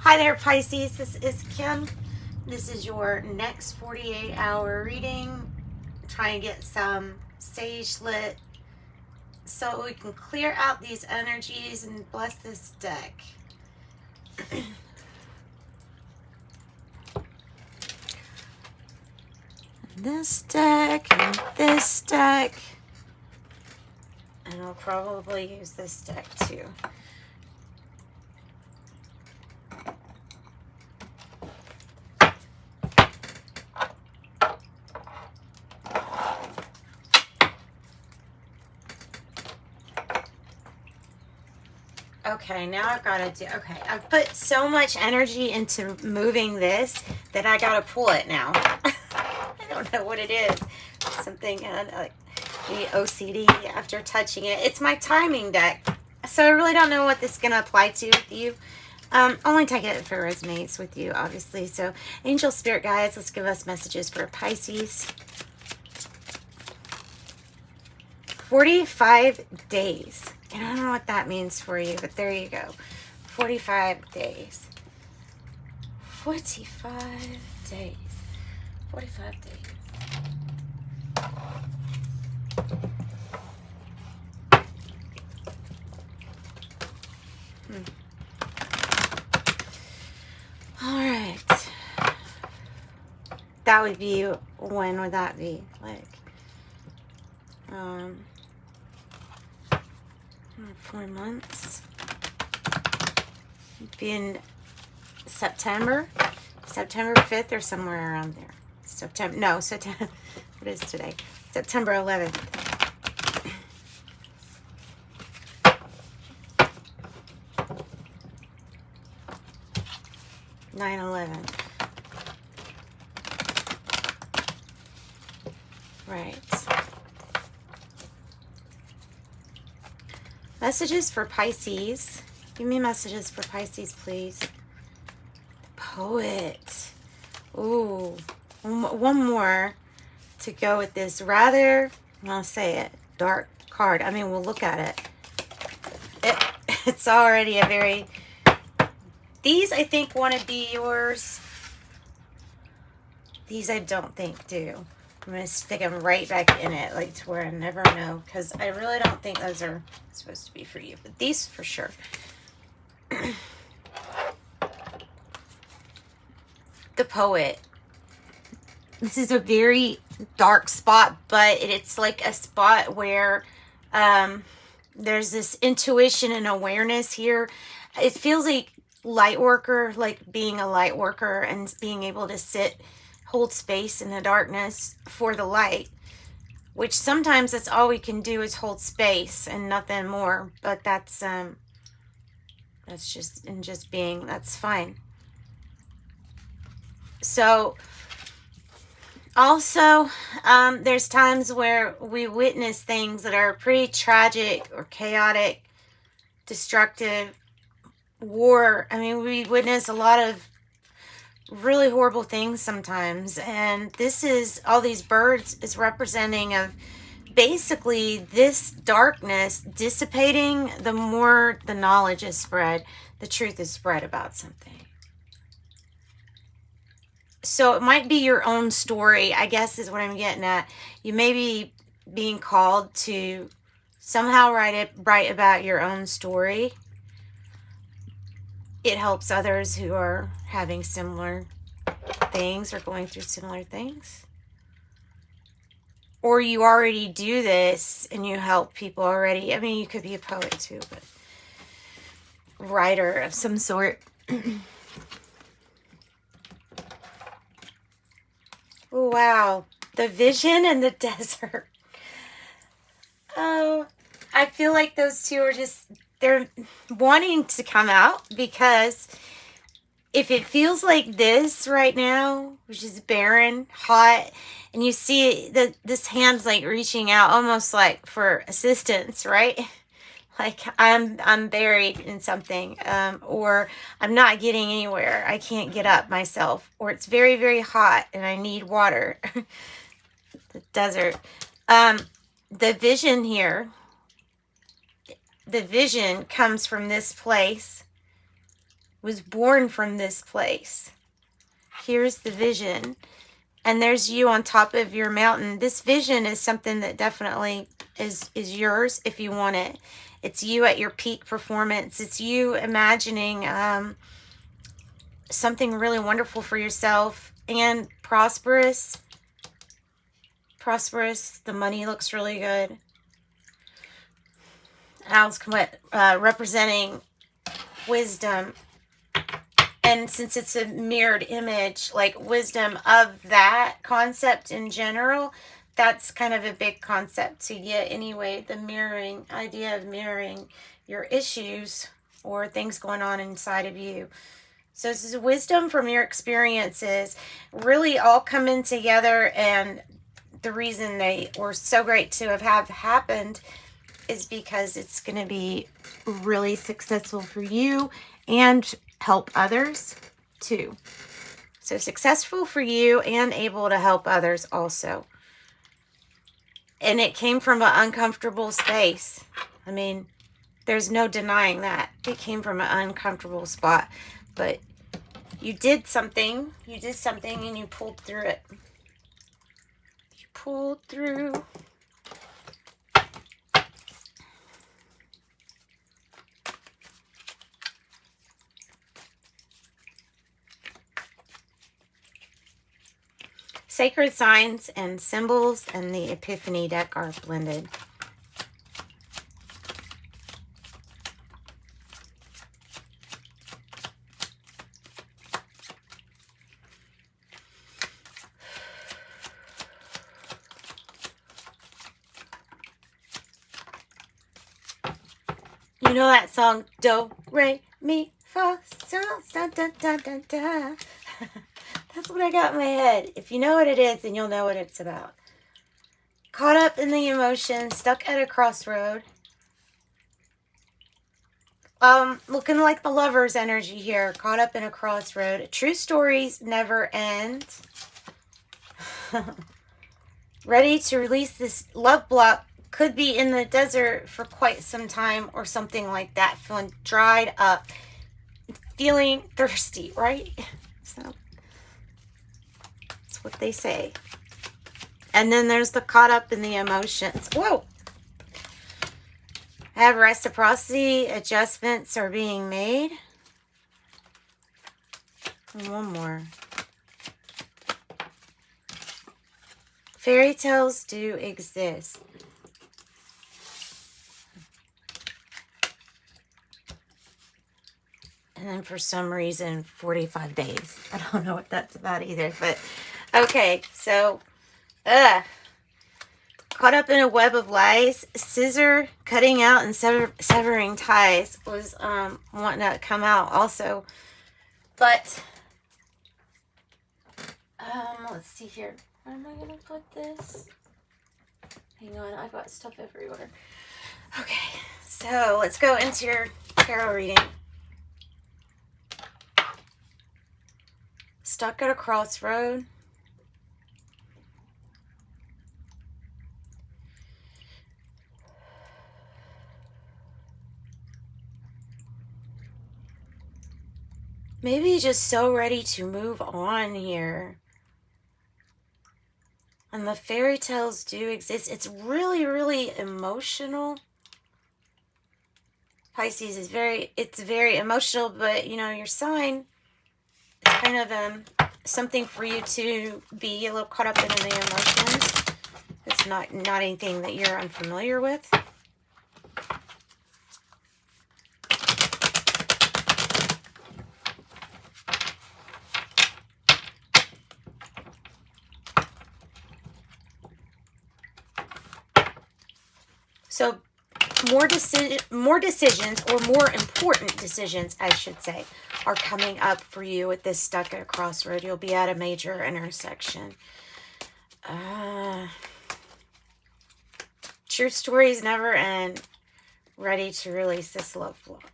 Hi there, Pisces. This is Kim. This is your next 48-hour reading. Try and get some sage lit so we can clear out these energies and bless this deck. This deck and this deck. And I'll probably use this deck too. Okay, now I've got to do, okay, I've put so much energy into moving this that I got to pull it now. I don't know what it is. Something like the OCD after touching it. It's my timing deck. So I really don't know what this is going to apply to with you. Only take it if it resonates with you, obviously. So angel spirit guides, let's give us messages for Pisces. 45 days. And I don't know what that means for you, but there you go. 45 days. 45 days. 45 days. All right. That would be, when would that be? Like, 4 months. Be in September 5th or somewhere around there. September, what is today? September 11th. Right. Messages for Pisces. Give me messages for Pisces, please. The Poet. Ooh. One more to go with this rather, I'll say it, dark card. I mean, we'll look at it. It's already a very... These, I think, want to be yours. These I don't think do. I'm going to stick them right back in it, like to where I never know, because I really don't think those are supposed to be for you. But these for sure. The Poet. This is a very dark spot, but it's like a spot where there's this intuition and awareness here. It feels like light worker, like being a light worker and being able to hold space in the darkness for the light, which sometimes that's all we can do is hold space and nothing more. But that's just being, that's fine. So also, there's times where we witness things that are pretty tragic or chaotic, destructive, war. I mean, we witness a lot of really horrible things sometimes, and this is, all these birds is representing of basically this darkness dissipating. The more the knowledge is spread, the truth is spread about something. So it might be your own story, I guess, is what I'm getting at. You may be being called to somehow write about your own story. It helps others who are having similar things or going through similar things. Or you already do this and you help people already. I mean, you could be a poet too, but writer of some sort. Wow. The Vision and the Desert. Oh, I feel like those two are just, they're wanting to come out, because if it feels like this right now, which is barren, hot, and you see that this hand's like reaching out almost like for assistance, right? Like I'm buried in something, or I'm not getting anywhere. I can't get up myself, or it's very, very hot and I need water. The desert. The vision here, the vision comes from this place was born from this place. Here's the vision. And there's you on top of your mountain. This vision is something that definitely is yours if you want it. It's you at your peak performance. It's you imagining something really wonderful for yourself and prosperous. Prosperous. The money looks really good. Owls representing wisdom. And since it's a mirrored image, like wisdom of that concept in general, that's kind of a big concept to get anyway. The mirroring, idea of mirroring your issues or things going on inside of you. So this is wisdom from your experiences really all coming together, and the reason they were so great to have happened is because it's going to be really successful for you and help others too. So successful for you and able to help others also. And it came from an uncomfortable space. I mean, there's no denying that. It came from an uncomfortable spot. But you did something. You did something and you pulled through it. You pulled through. Sacred signs and symbols and the Epiphany deck are blended. You know that song, Do, Re, Mi, Fa, Sol, da, da, da, da, da. That's what I got in my head. If you know what it is, then you'll know what it's about. Caught up in the emotion, stuck at a crossroad. Looking like the lover's energy here. Caught up in a crossroad. True stories never end. Ready to release this love block. Could be in the desert for quite some time or something like that. Feeling dried up. Feeling thirsty, right? So what they say. And then there's the caught up in the emotions. Whoa! Have reciprocity, adjustments are being made. And one more. Fairy tales do exist. And then for some reason, 45 days. I don't know what that's about either, but okay, so, caught up in a web of lies, scissor, cutting out and severing ties was wanting to come out also. But, let's see here. Where am I going to put this? Hang on, I've got stuff everywhere. Okay, so let's go into your tarot reading. Stuck at a crossroad. Maybe just so ready to move on here. And the fairy tales do exist. It's really, really emotional. Pisces is very emotional, but you know, your sign, it's kind of something for you to be a little caught up in the emotions. It's not anything that you're unfamiliar with. So more decisions, or more important decisions, I should say, are coming up for you with this stuck at a crossroad. You'll be at a major intersection. True stories never end. Ready to release this love block.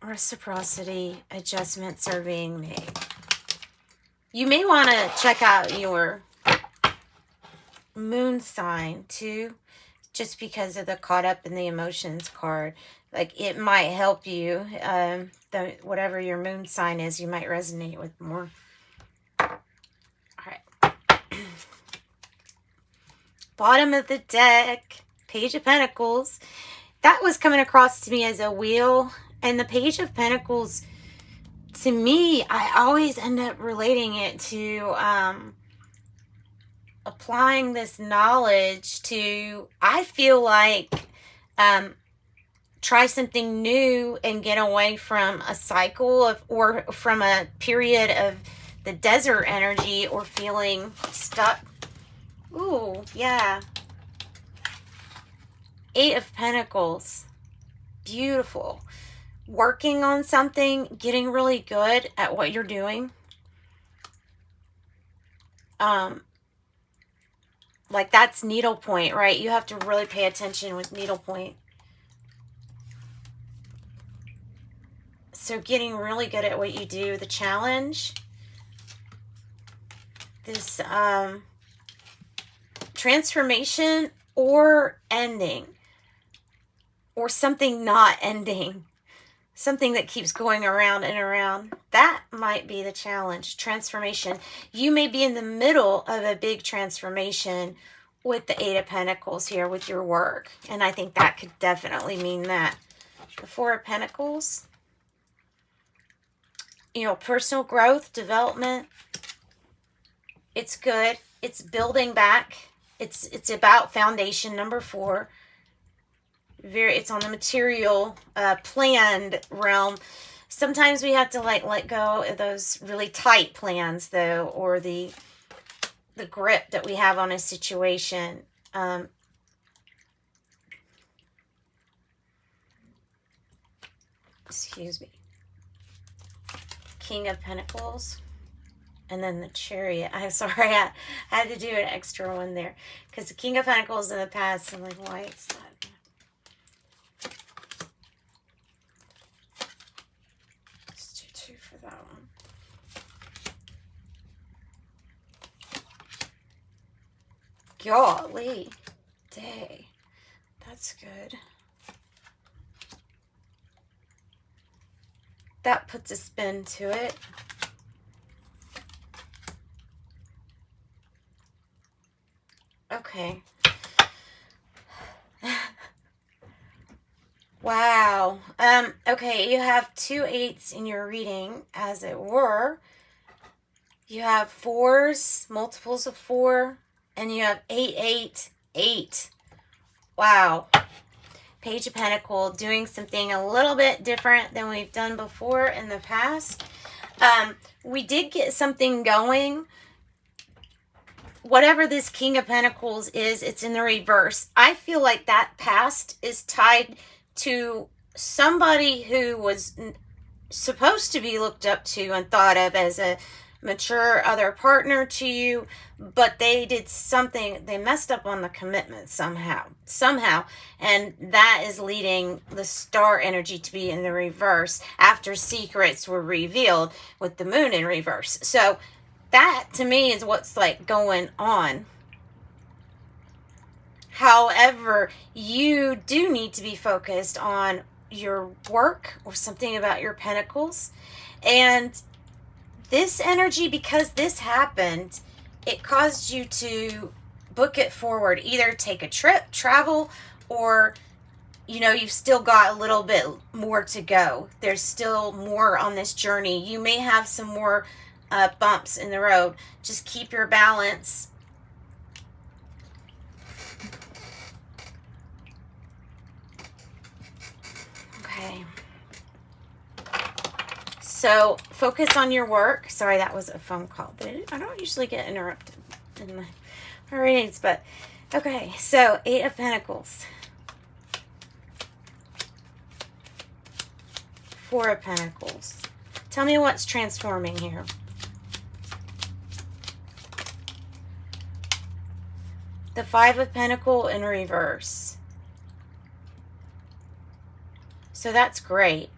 Reciprocity, adjustments are being made. You may want to check out your moon sign to just because of the caught up in the emotions card. Like, it might help you. Whatever your moon sign is, you might resonate with more. All right. Bottom of the deck, Page of Pentacles. That was coming across to me as a wheel. And the Page of Pentacles, to me, I always end up relating it to applying this knowledge to, I feel like, try something new and get away from a cycle of, or from a period of the desert energy, or feeling stuck. Ooh, yeah. 8 of Pentacles. Beautiful. Working on something, getting really good at what you're doing. Like, that's needlepoint, right? You have to really pay attention with needlepoint. So getting really good at what you do, the challenge, this transformation or ending, or something not ending, something that keeps going around and around. That might be the challenge, transformation. You may be in the middle of a big transformation with the 8 of Pentacles here with your work. And I think that could definitely mean that. The 4 of Pentacles, you know, personal growth, development. It's good. It's building back. It's about foundation, number 4. It's on the material, planned realm. Sometimes we have to let go of those really tight plans, though, or the grip that we have on a situation. Excuse me. King of Pentacles. And then the Chariot. I'm sorry, I had to do an extra one there. Because the King of Pentacles in the past, I'm like, why is that? Let's do 2 for that one. Golly. Day. That's good. That puts a spin to it. Okay. Wow. Okay, you have 2 8s in your reading, as it were. You have 4s, multiples of 4, and you have 8 8 8. Wow. Page of Pentacles, doing something a little bit different than we've done before in the past. We did get something going. Whatever this King of Pentacles is, it's in the reverse. I feel like that past is tied to somebody who was supposed to be looked up to and thought of as a mature other partner to you, but they did something, they messed up on the commitment somehow, and that is leading the star energy to be in the reverse after secrets were revealed with the moon in reverse. So that, to me, is what's going on. However, you do need to be focused on your work or something about your pentacles. And this energy, because this happened, it caused you to book it forward. Either take a trip, travel, or, you've still got a little bit more to go. There's still more on this journey. You may have some more bumps in the road. Just keep your balance. Okay. So focus on your work. Sorry, that was a phone call, but I don't usually get interrupted in my readings, but okay. So 8 of Pentacles, 4 of Pentacles. Tell me what's transforming here. The 5 of Pentacles in reverse. So that's great.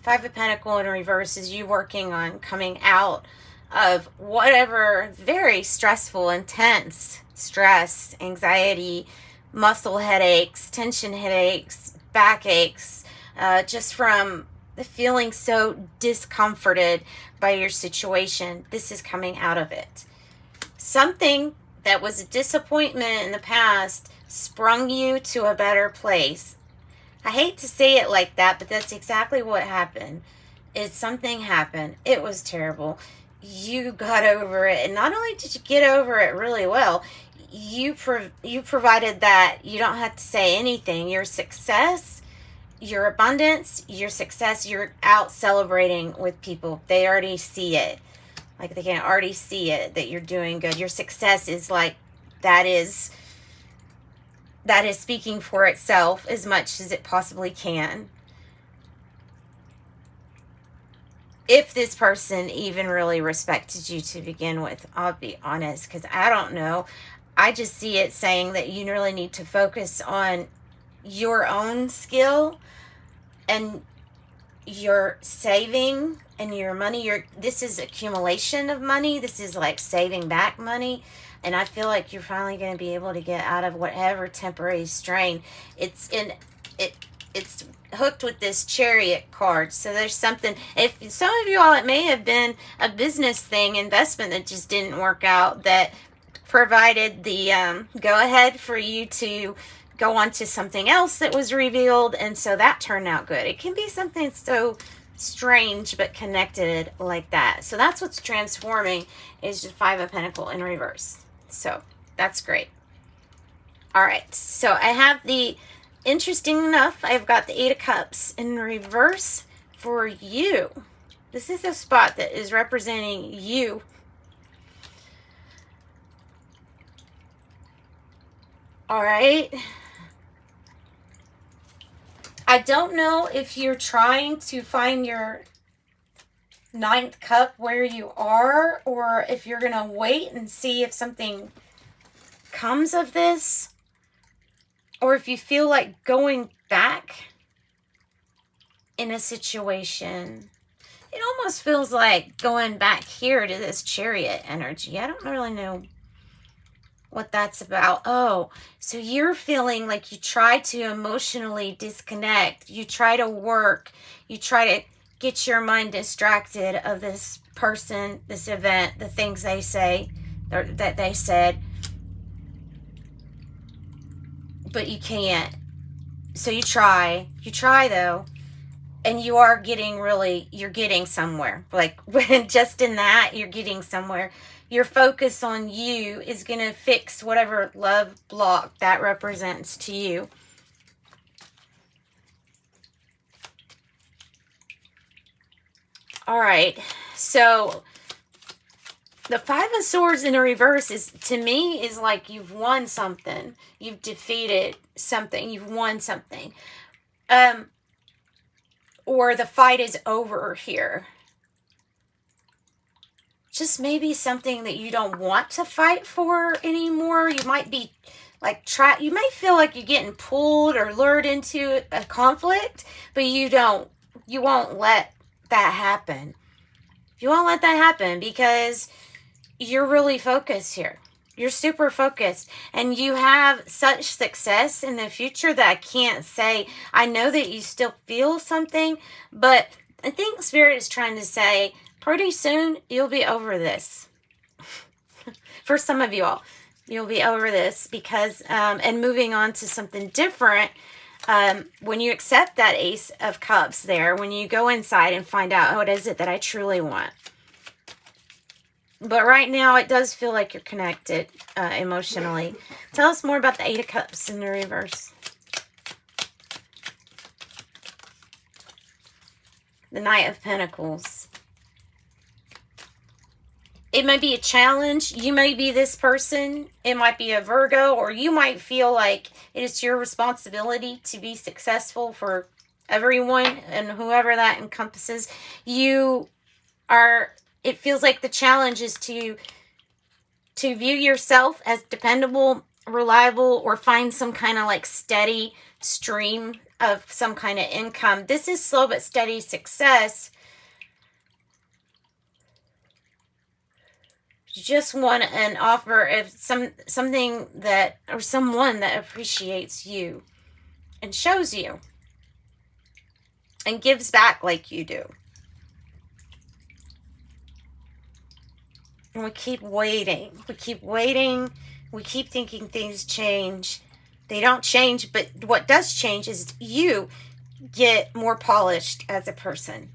5 of Pentacles in reverse is you working on coming out of whatever very stressful, intense stress, anxiety, muscle headaches, tension headaches, backaches, just from feeling so discomforted by your situation. This is coming out of it. Something that was a disappointment in the past sprung you to a better place. I hate to say it like that, but that's exactly what happened. Something happened. It was terrible. You got over it, and not only did you get over it really well, you provided that you don't have to say anything. Your success, your abundance, your success, you're out celebrating with people. They already see it. Like, they can already see it, that you're doing good. Your success is like, that is speaking for itself as much as it possibly can. If this person even really respected you to begin with, I'll be honest, because I don't know. I just see it saying that you really need to focus on your own skill and your saving and your money. This is accumulation of money. This is like saving back money. And I feel like you're finally going to be able to get out of whatever temporary strain. It's hooked with this Chariot card. So there's something, if some of you all, it may have been a business thing, investment that just didn't work out, that provided the go ahead for you to go on to something else that was revealed, and so that turned out good. It can be something so strange but connected like that. So that's what's transforming, is just Five of Pentacles in reverse. So that's great. All right, so I have interesting enough, I've got the Eight of Cups in reverse for you. This is a spot that is representing you. All right. I don't know if you're trying to find your ninth cup where you are, or if you're going to wait and see if something comes of this, or if you feel like going back in a situation. It almost feels like going back here to this Chariot energy. I don't really know what that's about. Oh, so you're feeling like you try to emotionally disconnect. You try to work. You try to get your mind distracted of this person, this event, the things they say, or that they said. But you can't. So you try though. And you are you're getting somewhere. Like, when just in that, you're getting somewhere. Your focus on you is going to fix whatever love block that represents to you. All right. So the Five of Swords in a reverse is, to me, is like you've won something. You've defeated something. You've won something. Or the fight is over here. Just maybe something that you don't want to fight for anymore. You might be like, you might feel like you're getting pulled or lured into a conflict, but you won't let that happen. You won't let that happen because you're really focused here. You're super focused, and you have such success in the future that I can't say. I know that you still feel something, but I think Spirit is trying to say, pretty soon you'll be over this. For some of you all, you'll be over this because, and moving on to something different. When you accept that Ace of Cups there, when you go inside and find out, what is it that I truly want? But right now, it does feel like you're connected emotionally. Tell us more about the Eight of Cups in the reverse. The Knight of Pentacles. It might be a challenge. You may be this person. It might be a Virgo, or you might feel like it is your responsibility to be successful for everyone and whoever that encompasses. It feels like the challenge is to view yourself as dependable, reliable, or find some kind of like steady stream of some kind of income. This is slow but steady success. You just want an offer of something that, or someone that appreciates you and shows you and gives back like you do. And we keep waiting. We keep waiting. We keep thinking things change. They don't change, but what does change is you get more polished as a person.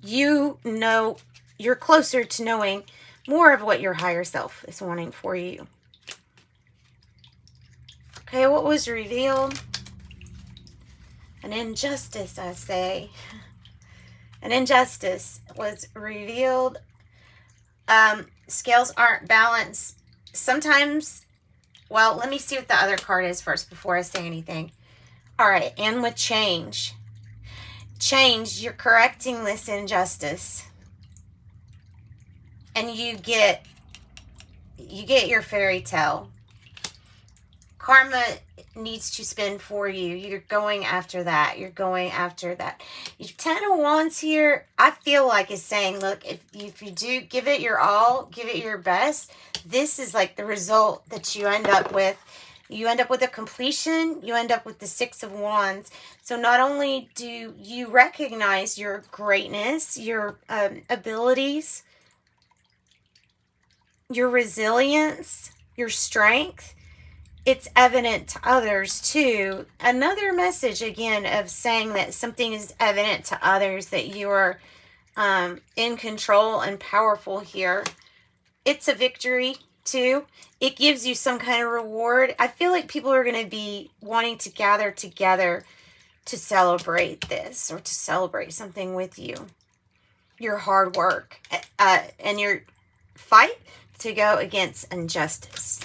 You know, you're closer to knowing more of what your higher self is wanting for you. Okay, what was revealed? An injustice, I say. An injustice was revealed. Scales aren't balanced. Sometimes, well, let me see what the other card is first before I say anything. All right, and with change. Change, you're correcting this injustice. And you get your fairy tale. Karma needs to spin for you. You're going after that. You're going after that. Your Ten of Wands here, I feel like is saying, look, if you do give it your all, give it your best, this is like the result that you end up with. You end up with a completion. You end up with the Six of Wands. So not only do you recognize your greatness, your abilities, your resilience, your strength, it's evident to others too. Another message again of saying that something is evident to others, that you're in control and powerful here. It's a victory too. It gives you some kind of reward. I feel like people are going to be wanting to gather together to celebrate this, or to celebrate something with you. Your hard work and your fight to go against injustice.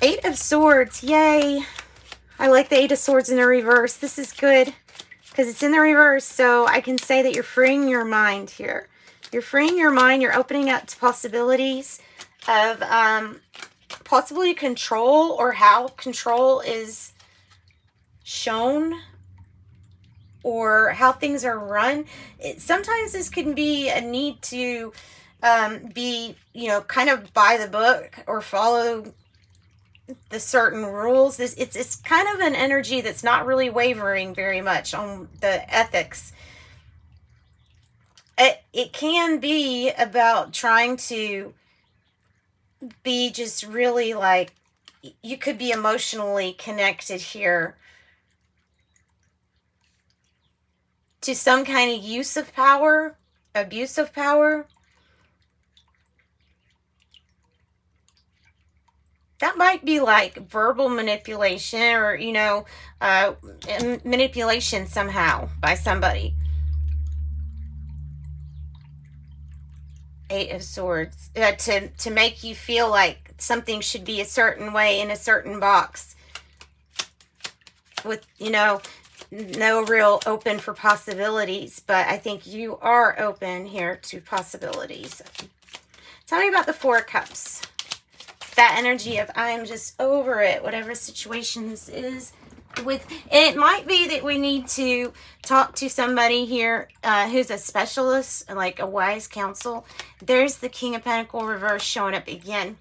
Eight of Swords, yay. I like the Eight of Swords in the reverse. This is good because it's in the reverse, so I can say that you're freeing your mind here. You're freeing your mind. You're opening up to possibilities of possibly control, or how control is shown, or how things are run. Sometimes this can be a need to be, you know, kind of by the book or follow the certain rules. It's kind of an energy that's not really wavering very much on the ethics. It can be about trying to be just really like, you could be emotionally connected here to some kind of use of power, abuse of power. That might be like verbal manipulation, or, you know, manipulation somehow by somebody. Eight of Swords, to make you feel like something should be a certain way in a certain box, with, you know, no real open for possibilities. But I think you are open here to possibilities. Tell me about the Four of Cups. It's that energy of, I'm just over it, whatever situation this is. And it might be that we need to talk to somebody here who's a specialist, like a wise counsel. There's the King of Pentacles reverse showing up again.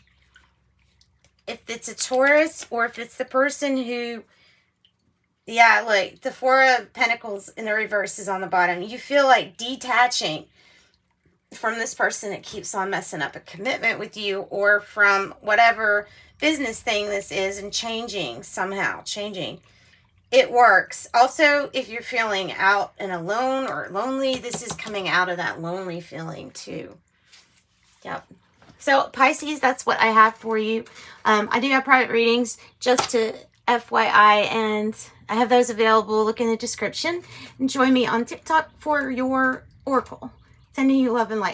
If it's a Taurus, or if it's the person who, yeah, like the Four of Pentacles in the reverse is on the bottom. You feel like detaching from this person that keeps on messing up a commitment with you, or from whatever business thing this is, and changing somehow, changing. It works. Also, if you're feeling out and alone or lonely, this is coming out of that lonely feeling too. Yep. So Pisces, that's what I have for you. I do have private readings, just to FYI, and I have those available. Look in the description. And join me on TikTok for your oracle. Sending you love and light.